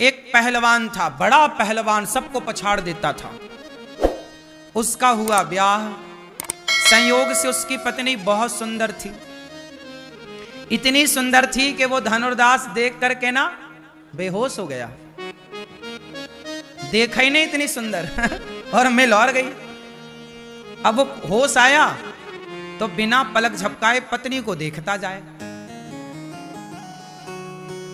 एक पहलवान था, बड़ा पहलवान, सबको पछाड़ देता था। उसका हुआ ब्याह। संयोग से उसकी पत्नी बहुत सुंदर थी, इतनी सुंदर थी कि वो धनुर्दास देख करके ना बेहोश हो गया। देखा ही नहीं इतनी सुंदर और मिल और गई। अब वो होश आया तो बिना पलक झपकाए पत्नी को देखता जाए।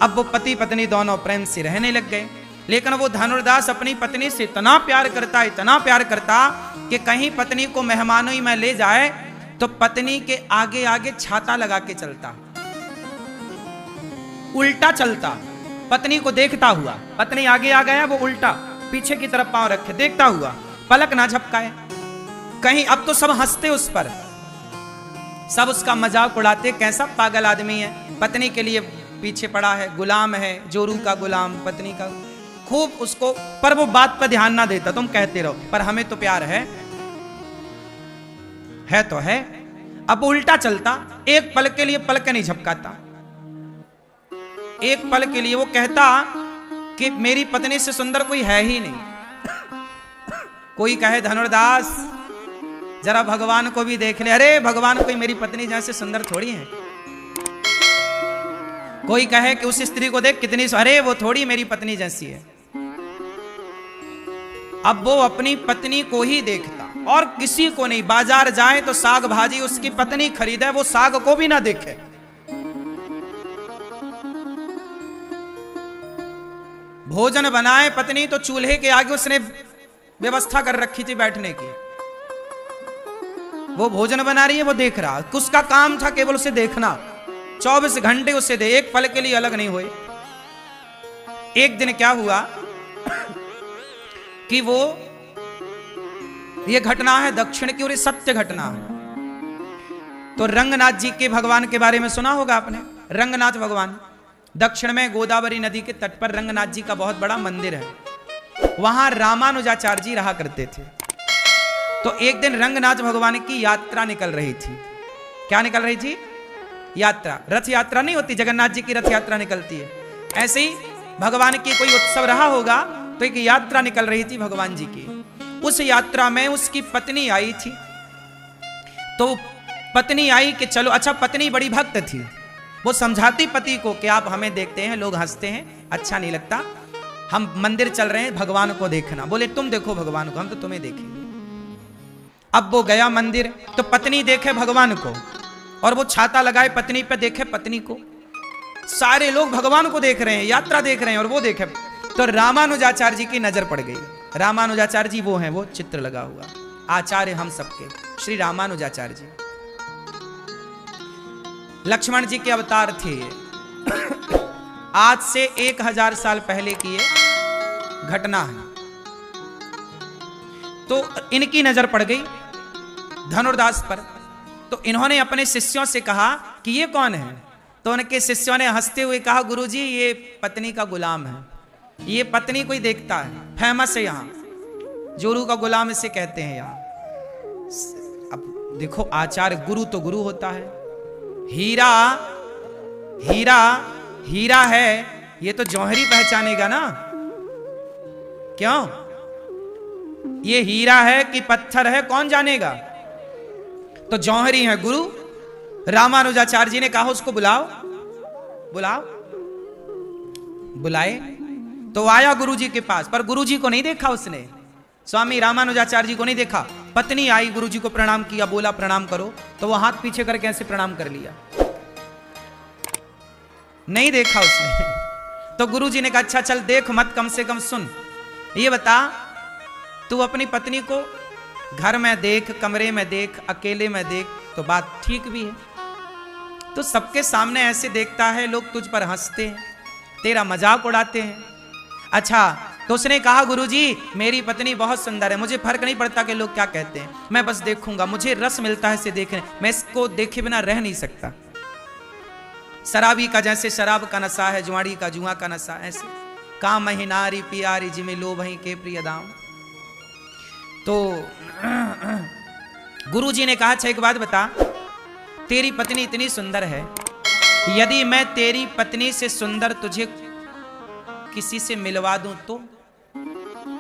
अब वो पति पत्नी दोनों प्रेम से रहने लग गए। लेकिन वो धनुर्दास अपनी पत्नी से इतना प्यार करता कि कहीं पत्नी को मेहमानों में ले जाए तो पत्नी के आगे आगे छाता लगा के चलता, उल्टा चलता, पत्नी को देखता हुआ। पत्नी आगे आ गया, वो उल्टा पीछे की तरफ पांव रखे देखता हुआ, पलक ना झपकाए कहीं। अब तो सब हंसते उस पर, सब उसका मजाक उड़ाते, कैसा पागल आदमी है, पत्नी के लिए पीछे पड़ा है, गुलाम है, जोरू का गुलाम पत्नी का। खूब उसको, पर वो बात पर ध्यान ना देता। तुम कहते रहो पर हमें तो प्यार है तो है। अब उल्टा चलता, एक पल के लिए पलक नहीं झपकाता। एक पल के लिए वो कहता कि मेरी पत्नी से सुंदर कोई है ही नहीं। कोई कहे धनुर्दास जरा भगवान को भी देख ले, अरे भगवान कोई मेरी पत्नी जैसे सुंदर थोड़ी है। कोई कहे कि उस स्त्री को देख कितनी, अरे वो थोड़ी मेरी पत्नी जैसी है। अब वो अपनी पत्नी को ही देखता और किसी को नहीं। बाजार जाए तो साग भाजी उसकी पत्नी खरीदे, वो साग को भी ना देखे। भोजन बनाए पत्नी तो चूल्हे के आगे उसने व्यवस्था कर रखी थी बैठने की। वो भोजन बना रही है, वो देख रहा। उसका काम था केवल उसे देखना, 24 घंटे उसे दे, एक पल के लिए अलग नहीं हुए। एक दिन क्या हुआ कि वो, ये घटना है दक्षिण की और ये सत्य घटना है। तो रंगनाथ जी के भगवान के बारे में सुना होगा आपने। रंगनाथ भगवान दक्षिण में गोदावरी नदी के तट पर रंगनाथ जी का बहुत बड़ा मंदिर है। वहां रामानुजाचार्य जी रहा करते थे। तो एक दिन रंगनाथ भगवान की यात्रा निकल रही थी। क्या निकल रही थी? यात्रा। रथ यात्रा नहीं होती, जगन्नाथ जी की रथ यात्रा निकलती है, ऐसे ही भगवान की कोई उत्सव रहा होगा तो एक यात्रा निकल रही थी भगवान जी की। उस यात्रा में उसकी पत्नी आई थी। तो पत्नी आई कि चलो, अच्छा पत्नी बड़ी भक्त थी, वो समझाती पति को कि आप हमें देखते हैं, लोग हंसते हैं, अच्छा नहीं लगता, हम मंदिर चल रहे हैं भगवान को देखना। बोले तुम देखो भगवान को, हम तो तुम्हें देखेंगे। अब वो गया मंदिर तो पत्नी देखे भगवान को और वो छाता लगाए पत्नी पे देखे पत्नी को। सारे लोग भगवान को देख रहे हैं, यात्रा देख रहे हैं और वो देखे। तो रामानुजाचार्य जी की नजर पड़ गई। रामानुजाचार्य जी वो हैं, वो चित्र लगा हुआ, आचार्य हम सबके श्री रामानुजाचार्य जी, लक्ष्मण जी के अवतार थे। आज से 1000 साल पहले की ये घटना है। तो इनकी नजर पड़ गई धनुर्दास पर। तो इन्होंने अपने शिष्यों से कहा कि ये कौन है? तो उनके शिष्यों ने हंसते हुए कहा, गुरुजी ये पत्नी का गुलाम है, ये पत्नी कोई देखता है, फेमस है यहाँ, जोरू का गुलाम इसे कहते हैं यहाँ। अब देखो आचार्य, गुरु तो गुरु होता है। हीरा हीरा हीरा है, ये तो जौहरी पहचानेगा ना, क्यों? ये हीरा है कि पत्थर है कौन जानेगा? तो जौहरी है गुरु। रामानुजाचार्य जी ने कहा उसको बुलाओ, बुलाओ। बुलाए तो आया गुरुजी के पास, पर गुरुजी को नहीं देखा उसने, स्वामी रामानुजाचार्य जी को नहीं देखा। पत्नी आई, गुरुजी को प्रणाम किया, बोला प्रणाम करो, तो वो हाथ पीछे करके ऐसे प्रणाम कर लिया, नहीं देखा उसने। तो गुरुजी ने कहा अच्छा चल देख मत, कम से कम सुन, ये बता तू अपनी पत्नी को घर में देख, कमरे में देख, अकेले में देख तो बात ठीक भी है। तो सबके सामने ऐसे देखता है, लोग तुझ पर हंसते हैं, तेरा मजाक उड़ाते हैं। अच्छा, तो उसने कहा गुरुजी मेरी पत्नी बहुत सुंदर है, मुझे फर्क नहीं पड़ता कि लोग क्या कहते हैं, मैं बस देखूंगा, मुझे रस मिलता है इसे देखने, मैं इसको देखे बिना रह नहीं सकता। शराबी का जैसे शराब का नशा है, जुआड़ी का जुआ का नशा, ऐसे काम मही नारी पियारी जिमे लोभ ही के प्रिय दाम। तो गुरुजी ने कहा अच्छा एक बात बता, तेरी पत्नी इतनी सुंदर है, यदि मैं तेरी पत्नी से सुंदर तुझे किसी से मिलवा दूं तो